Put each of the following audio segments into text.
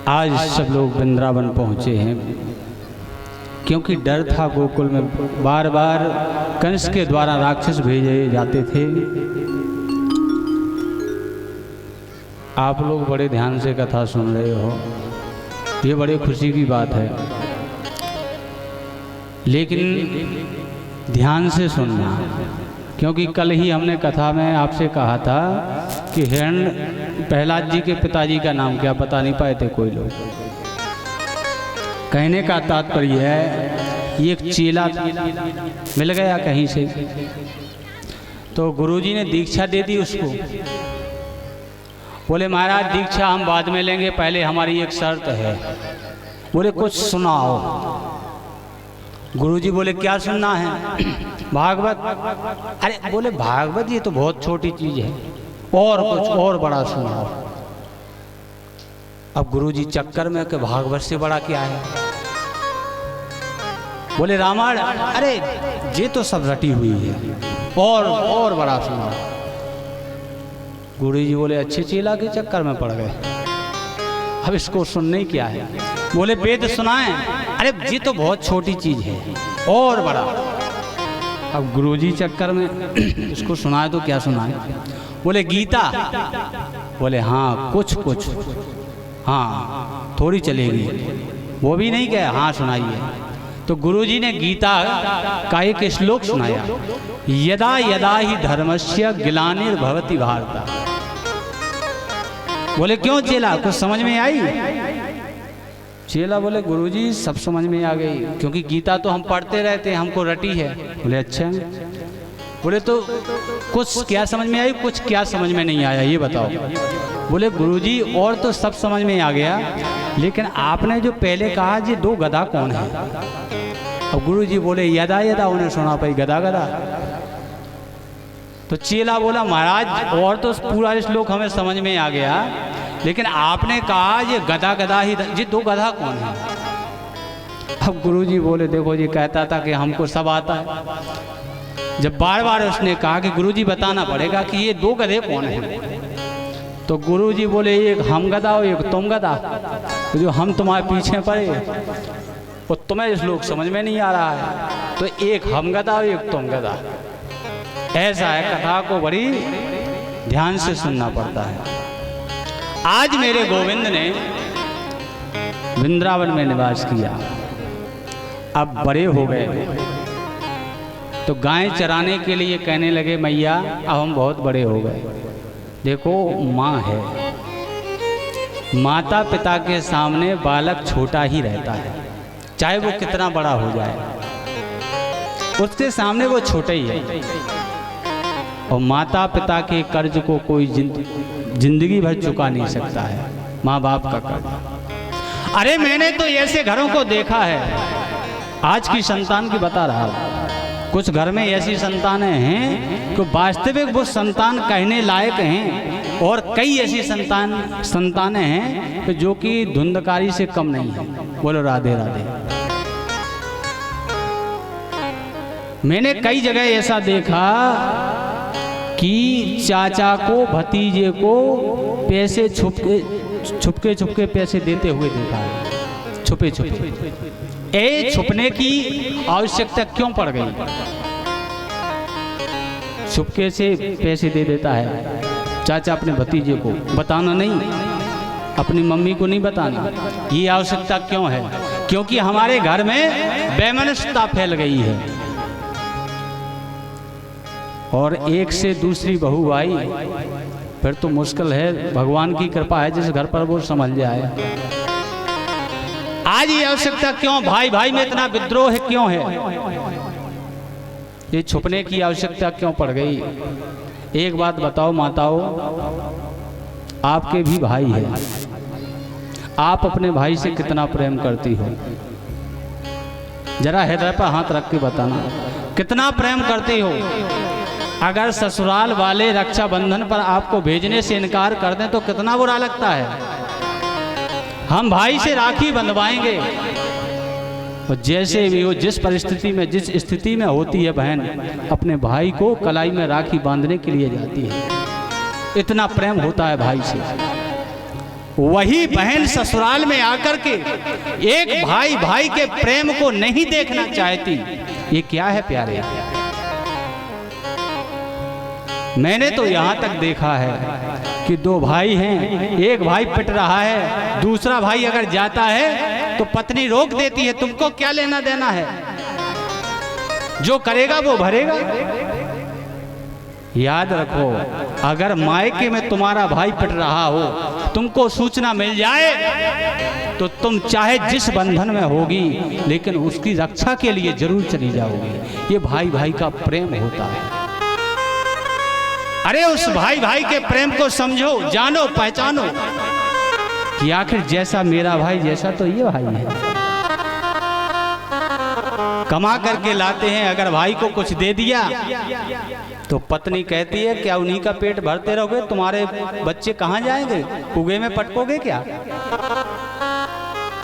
आज सब लोग वृंदावन पहुँचे हैं क्योंकि डर था गोकुल में। बार बार कंस के द्वारा राक्षस भेजे जाते थे। आप लोग बड़े ध्यान से कथा सुन रहे हो, ये बड़ी खुशी की बात है, लेकिन ध्यान से सुनना, क्योंकि कल ही हमने कथा में आपसे कहा था कि हिरण्य प्रहलाद जी के पिताजी का नाम क्या बता नहीं पाए थे कोई लोग। कहने का तात्पर्य है ये एक चेला मिल गया कहीं से, तो गुरुजी ने दीक्षा दे दी उसको। बोले महाराज दीक्षा हम बाद में लेंगे, पहले हमारी एक शर्त है। बोले कुछ सुनाओ। गुरुजी बोले क्या सुनना है? भागवत। अरे बोले भागवत ये तो बहुत छोटी चीज है, और कुछ और बड़ा सुनाओ। अब गुरुजी चक्कर में कि भागवत से बड़ा क्या है? बोले रामायण। अरे ये तो सब रटी हुई है, और बड़ा सुनाओ। गुरुजी बोले अच्छे चेला के चक्कर में पड़ गए, अब इसको सुनने क्या है? बोले वेद सुनाएं। अरे ये तो बहुत छोटी चीज है, और बड़ा। अब गुरुजी चक्कर में इसको सुनाए तो क्या सुनाए? बोले गीता। बोले हाँ कुछ कुछ, हाँ थोड़ी चलेगी, वो भी नहीं गया, हाँ सुनाइए। तो गुरुजी ने गीता का एक श्लोक सुनाया, यदा यदा ही धर्मस्य ग्लानिर्भवति भारत। बोले क्यों चेला, कुछ समझ में आई? चेला बोले गुरुजी सब समझ में आ गई, क्योंकि गीता तो हम पढ़ते रहते हैं, हमको रटी है। बोले अच्छा। बोले तो कुछ क्या समझ में आई, कुछ क्या समझ में नहीं आया ये बताओ। बोले गुरुजी और तो सब समझ में आ गया, लेकिन आपने जो पहले कहा ये दो गधा कौन है? अब गुरुजी बोले यदा यदा, उन्हें सुना पाई गधा गधा। तो चेला बोला महाराज और तो पूरा श्लोक हमें समझ में आ गया, लेकिन आपने कहा ये गधा गधा ही, ये दो गधा कौन है? अब गुरुजी बोले देखो ये कहता था कि हमको सब आता है। जब बार बार उसने कहा कि गुरुजी बताना पड़ेगा कि ये दो गधे कौन है, तो गुरुजी बोले एक हम गधा और एक तुम गधा, तो जो हम तुम्हारे पीछे पड़े और तुम्हें श्लोक समझ में नहीं आ रहा है, तो एक हम गधा और एक तुम गधा। ऐसा है, कथा को बड़ी ध्यान से सुनना पड़ता है। आज मेरे गोविंद ने वृंदावन में निवास किया, अब बड़े हो गए, तो गाय चराने के लिए कहने लगे मैया अब हम बहुत बड़े हो गए। देखो माँ है, माता पिता के सामने बालक छोटा ही रहता है, चाहे वो कितना बड़ा हो जाए, उसके सामने वो छोटा ही है। और माता पिता के कर्ज को कोई जिंदगी भर चुका नहीं सकता है, माँ बाप का कर्ज। अरे मैंने तो ऐसे घरों को देखा है, आज की संतान की बता रहा हूँ, कुछ घर में ऐसी संतानें हैं कि वास्तविक वो संतान कहने लायक हैं, और कई ऐसी संतानें हैं कि जो कि धुंधकारी से कम नहीं है। बोलो राधे राधे। मैंने कई जगह ऐसा देखा कि चाचा को भतीजे को पैसे छुपके पैसे देते हुए देखा है, छुपे छुपे। छुपने की आवश्यकता क्यों पड़ गई? छुपके से पैसे दे देता है चाचा अपने भतीजे को, बताना नहीं, अपनी मम्मी को नहीं बताना, ये आवश्यकता क्यों है? क्योंकि हमारे घर में वैमनस्यता फैल गई है, और एक से दूसरी बहू आई फिर तो मुश्किल है। भगवान की कृपा है जिस घर पर वो संभल जाए। आज ये आवश्यकता क्यों? भाई भाई में इतना विद्रोह क्यों है? ये छुपने की आवश्यकता क्यों पड़ गई? एक बात बताओ माताओं, आपके भी भाई है, आप अपने भाई से कितना प्रेम करती हो? जरा हृदय पर हाथ रख के बताना, कितना प्रेम करती हो? अगर ससुराल वाले रक्षाबंधन पर आपको भेजने से इनकार कर दें तो कितना बुरा लगता है। हम भाई से राखी बंधवाएंगे, और जैसे भी हो, जिस परिस्थिति में जिस स्थिति में होती है बहन, अपने भाई को कलाई में राखी बांधने के लिए जाती है। इतना प्रेम होता है भाई से। वही बहन ससुराल में आकर के एक भाई भाई के प्रेम को नहीं देखना चाहती, ये क्या है प्यारे? मैंने तो यहां तक देखा है कि दो भाई हैं, एक भाई पिट रहा है, दूसरा भाई अगर जाता है तो पत्नी रोक देती है, तुमको क्या लेना देना है, जो करेगा वो भरेगा। याद रखो, अगर मायके में तुम्हारा भाई पिट रहा हो, तुमको सूचना मिल जाए तो तुम चाहे जिस बंधन में होगी लेकिन उसकी रक्षा के लिए जरूर चली जाओगी। ये भाई भाई का प्रेम होता है। अरे उस भाई भाई के प्रेम को समझो, जानो, पहचानो कि आखिर जैसा मेरा भाई जैसा तो ये भाई है। कमा करके लाते हैं, अगर भाई को कुछ दे दिया तो पत्नी कहती है क्या उन्हीं का पेट भरते रहोगे, तुम्हारे बच्चे कहाँ जाएंगे, कुएं में पटकोगे क्या?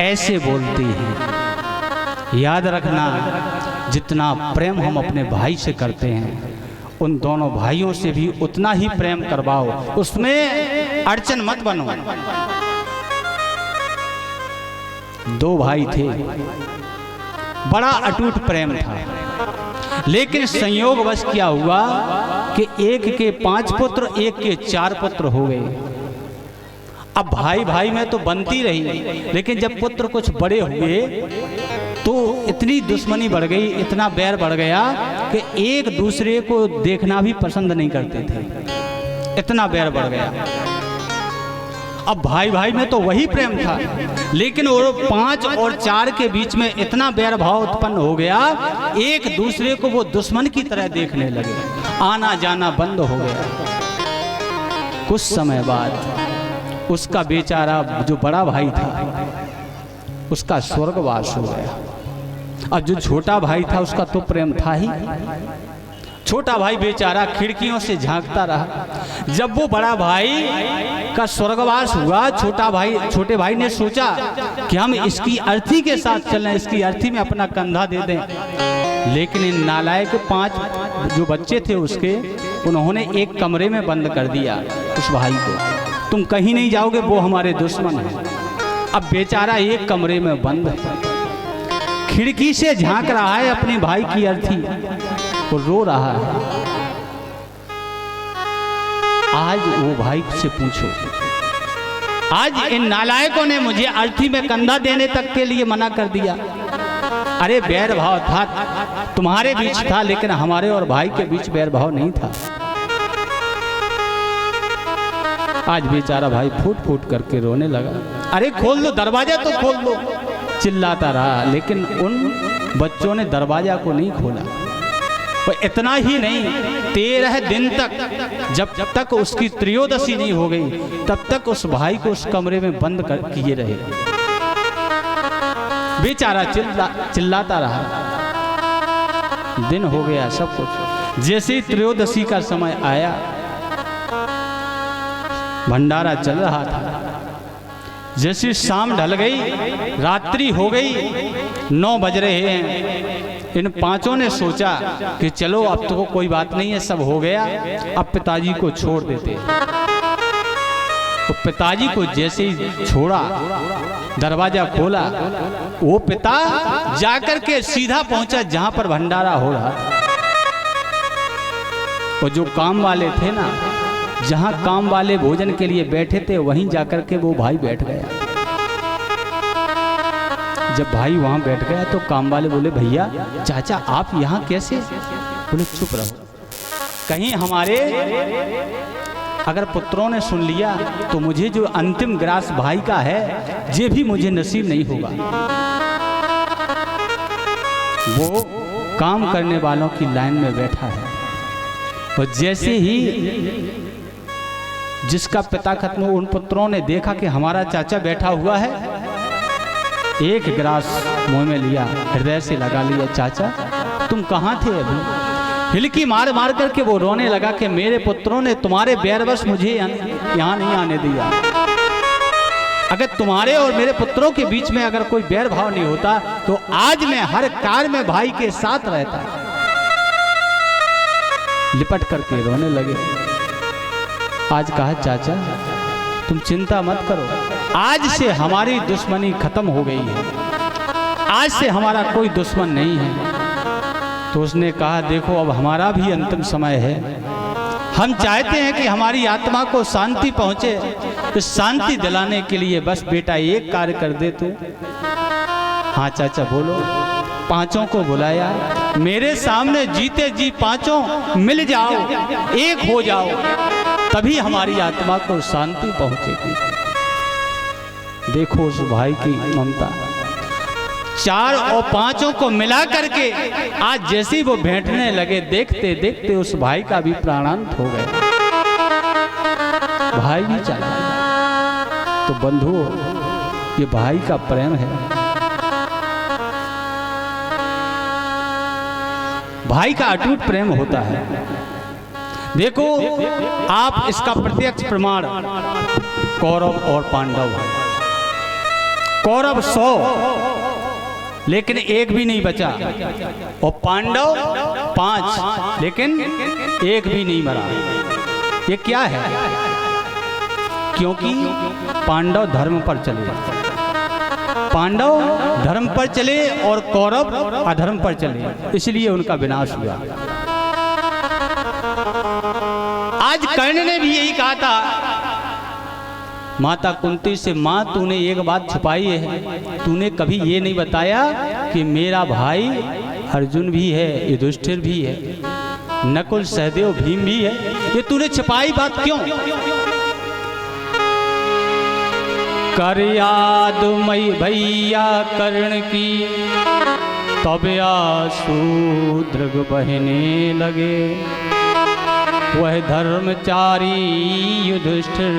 ऐसे बोलती है। याद रखना, जितना प्रेम हम अपने भाई से करते हैं उन दोनों भाइयों से भी उतना ही प्रेम करवाओ, उसमें अड़चन मत बनो। दो भाई थे, बड़ा अटूट प्रेम था, लेकिन संयोगवश क्या हुआ कि एक के 5 पुत्र, एक के 4 पुत्र हो गए। अब भाई भाई में तो बनती रही, लेकिन जब पुत्र कुछ बड़े हुए तो इतनी दुश्मनी बढ़ गई, इतना बैर बढ़ गया कि एक दूसरे को देखना भी पसंद नहीं करते थे, इतना बैर बढ़ गया। अब भाई भाई में तो वही प्रेम था, लेकिन वो 5 और 4 के बीच में इतना बैर भाव उत्पन्न हो गया, एक दूसरे को वो दुश्मन की तरह देखने लगे, आना जाना बंद हो गया। कुछ समय बाद उसका बेचारा जो बड़ा भाई था उसका स्वर्गवास हो गया, और जो छोटा भाई था उसका तो प्रेम था ही। छोटा भाई बेचारा खिड़कियों से झांकता रहा। जब वो बड़ा भाई का स्वर्गवास हुआ, छोटे भाई ने सोचा कि हम इसकी अर्थी के साथ चलें, इसकी अर्थी में अपना कंधा दे दें। लेकिन इन नालायक 5 जो बच्चे थे उसके, उन्होंने एक कमरे में बंद कर दिया उस भाई को, तुम कहीं नहीं जाओगे, वो हमारे दुश्मन हैं। अब बेचारा एक कमरे में बंद है, खिड़की से झांक रहा है अपने भाई की अर्थी, वो रो रहा है। आज वो भाई से पूछो, आज इन नालायकों ने मुझे अर्थी में कंधा देने तक के लिए मना कर दिया। अरे बैर भाव था, तुम्हारे बीच था, लेकिन हमारे और भाई के बीच बैर भाव नहीं था। आज बेचारा भाई फूट फूट करके रोने लगा। अरे खोल दो दरवाजा, तो खोल दो, चिल्लाता रहा, लेकिन उन बच्चों ने दरवाजा को नहीं खोला। और इतना ही नहीं, 13 दिन तक, जब तक उसकी त्रयोदशी नहीं हो गई, तब तक उस भाई को उस कमरे में बंद कर किए रहे। बेचारा चिल्लाता रहा। दिन हो गया सब कुछ। जैसे ही त्रयोदशी का समय आया, भंडारा चल रहा था, जैसी शाम ढल गई, रात्रि हो गई, 9 बज रहे हैं। इन 5 ने सोचा कि चलो अब तो कोई बात नहीं है, सब हो गया, अब पिताजी को छोड़ देते। तो पिताजी को जैसे ही छोड़ा, दरवाजा खोला, वो पिता जाकर के सीधा पहुंचा जहां पर भंडारा हो रहा था। और जो काम वाले थे ना, जहां काम वाले भोजन के लिए बैठे थे, वहीं जाकर के वो भाई बैठ गया। जब भाई वहां बैठ गया तो काम वाले बोले, भैया चाचा आप यहाँ कैसे? बोले चुप रहो, कहीं हमारे अगर पुत्रों ने सुन लिया तो मुझे जो अंतिम ग्रास भाई का है, ये भी मुझे नसीब नहीं होगा। वो काम करने वालों की लाइन में बैठा है, और जैसे ही जिसका पिता खत्म हो, उन पुत्रों ने देखा कि हमारा चाचा बैठा हुआ है, एक गिलास मुंह में लिया, हृदय से लगा लिया। चाचा तुम कहाँ थे अभी? हिलकी मार मार करके वो रोने लगा कि मेरे पुत्रों ने तुम्हारे बैरवश मुझे यहाँ नहीं आने दिया। अगर तुम्हारे और मेरे पुत्रों के बीच में अगर कोई बैर भाव नहीं होता तो आज मैं हर कार्य में भाई के साथ रहता। लिपट करके रोने लगे। आज कहा चाचा तुम चिंता मत करो, आज से हमारी दुश्मनी खत्म हो गई है, आज से हमारा कोई दुश्मन नहीं है। तो उसने कहा देखो अब हमारा भी अंतिम समय है, हम चाहते हैं कि हमारी आत्मा को शांति पहुंचे, तो शांति दिलाने के लिए बस बेटा एक कार्य कर दे तू। हाँ चाचा बोलो। पांचों को बुलाया, मेरे सामने जीते जी पांचों मिल जाओ, एक हो जाओ, तभी हमारी आत्मा को शांति पहुंचेगी। देखो उस भाई की ममता, चार और पांचों को मिला करके आज जैसे ही वो भेंटने लगे, देखते देखते उस भाई का भी प्राणांत हो गया, भाई भी चला गया। तो बंधुओं, ये भाई का प्रेम है, भाई का अटूट प्रेम होता है। देखो आप इसका प्रत्यक्ष प्रमाण कौरव और पांडव, कौरव 100 लेकिन एक भी नहीं बचा, और पांडव 5 लेकिन एक भी नहीं मरा। ये क्या है? क्योंकि पांडव धर्म पर चले, पांडव धर्म पर चले और कौरव अधर्म पर चले, इसलिए उनका विनाश हुआ। आज कर्ण ने भी यही कहा था माता कुंती से, माँ तूने एक बात छुपाई है, तूने कभी ये नहीं बताया कि मेरा भाई अर्जुन भी है, युधिष्ठिर भी है, नकुल सहदेव भीम भी है, ये तूने छिपाई बात क्यों? कर याद मई भैया कर्ण की, तब आंसू दृग बहने लगे, वह धर्मचारी युधिष्ठिर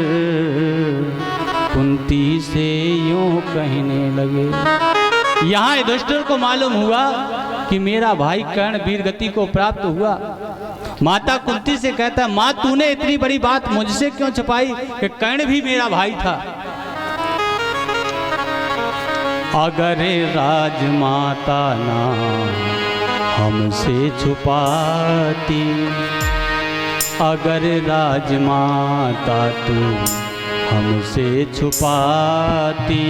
कुंती से यूं कहने लगे। यहाँ युधिष्ठिर को मालूम हुआ कि मेरा भाई कर्ण वीर गति को प्राप्त हुआ। माता कुंती से कहता है, माँ तूने इतनी बड़ी बात मुझसे क्यों छुपाई कि कर्ण भी मेरा भाई था। अगर राजमाता ना हमसे छुपाती, अगर राजमाता तू हमसे छुपाती,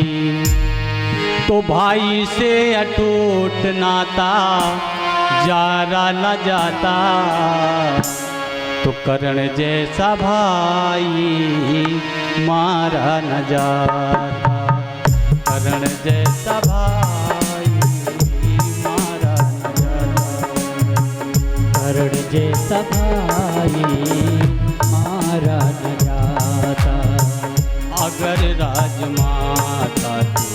तो भाई से अटूट नाता जारा न जाता, तो कर्ण जैसा भाई मारा न जाता, कर्ण जैसा भाई मारा न जाता, कर्ण जैसा भाई मारा न जाता। अगर राजमाता तू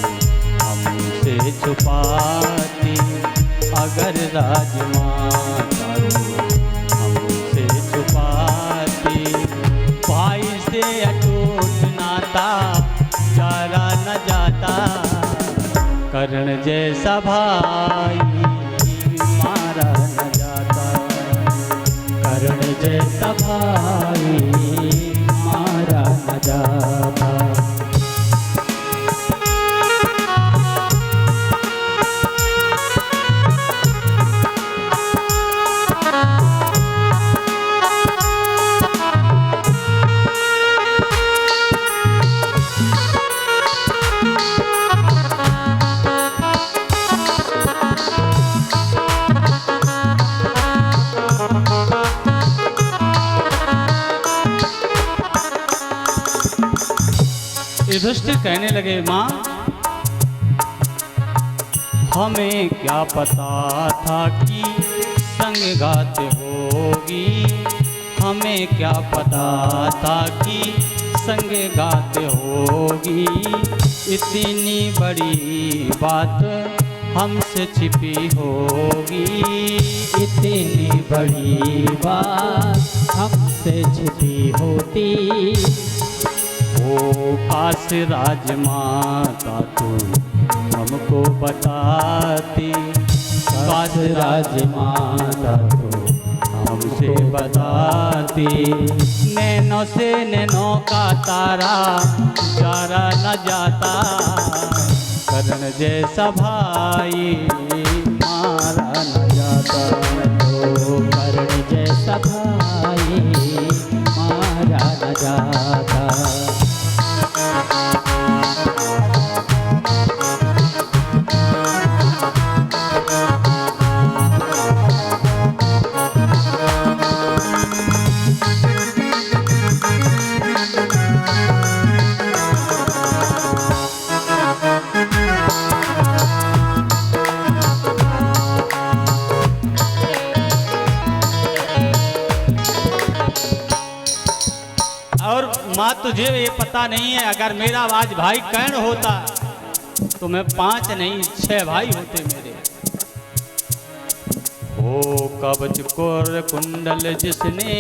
हमसे छुपाती, अगर राजमाता तू हमसे छुपाती, भाई से अटूट नाता जारा न जाता, कर्ण जैसा भाई मारा न जाता, कर्ण जैसा भाई मारा न जाता। युधिष्ठिर कहने लगे, माँ हमें क्या पता था कि संघात होगी, हमें क्या पता था कि संघात होगी, इतनी बड़ी बात हमसे छिपी होगी, इतनी बड़ी बात हमसे छिपी होती, ओ काश राजमाता तू हमको बताती, काश राजमाता तू हमसे बताती, नैनों से नैनों का तारा जारा न जाता, कर्ण जैसा भाई मारा न जाता, ओ कर्ण जैसा भाई मारा न जाता। माँ तुझे ये पता नहीं है, अगर मेरा आज भाई कर्ण होता तो मैं 5 नहीं 6 भाई होते मेरे। ओ कवच कोर कुंडल जिसने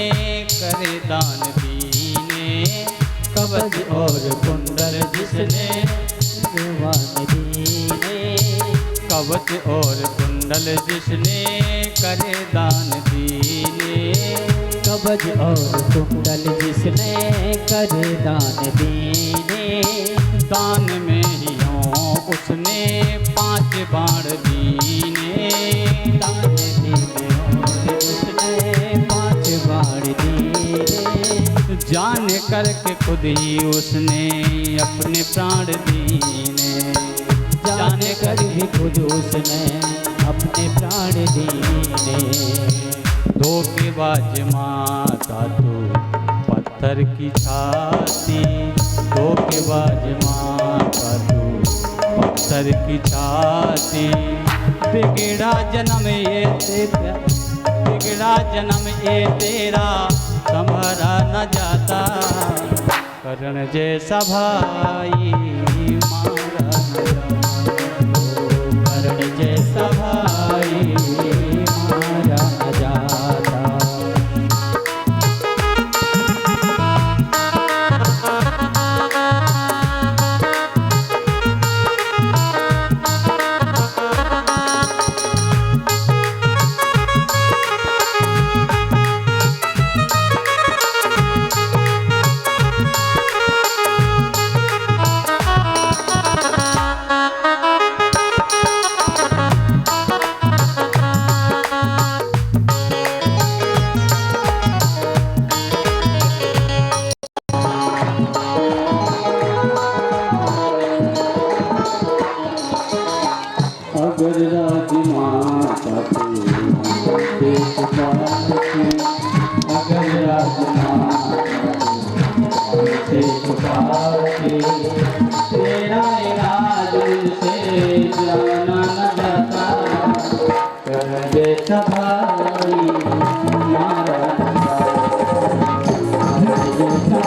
करे दान दीने, कवच और कुंडल जिसने दान दीने, कवच और कुंडल जिसने करे दान दीने, कवच और कुंडल जिसने करे दान दीने, दान में ही उसने 5 बाण दीने, दान दीने और उसने 5 बाण दीने, जान करके खुद ही उसने अपने प्राण दीने, जान कर भी खुद उसने अपने प्राण दीने। धोखेबाज माता तू पत्थर की छाती, धोखेबाज माता तू पत्थर की छाती, बिगड़ा जन्म ये तेरा, बिगड़ा जन्म ये तेरा संभरा न जाता, कर्ण जैसा भाई मारा न जाता, कर्ण जैसा भाई मारा न जाता। अगर राजमाता तू अगर राजमाता से पुकारते, तेरा इलाज से जाना न जाता, कर्ण जैसा भाई मारा न जाता, कर्ण जैसा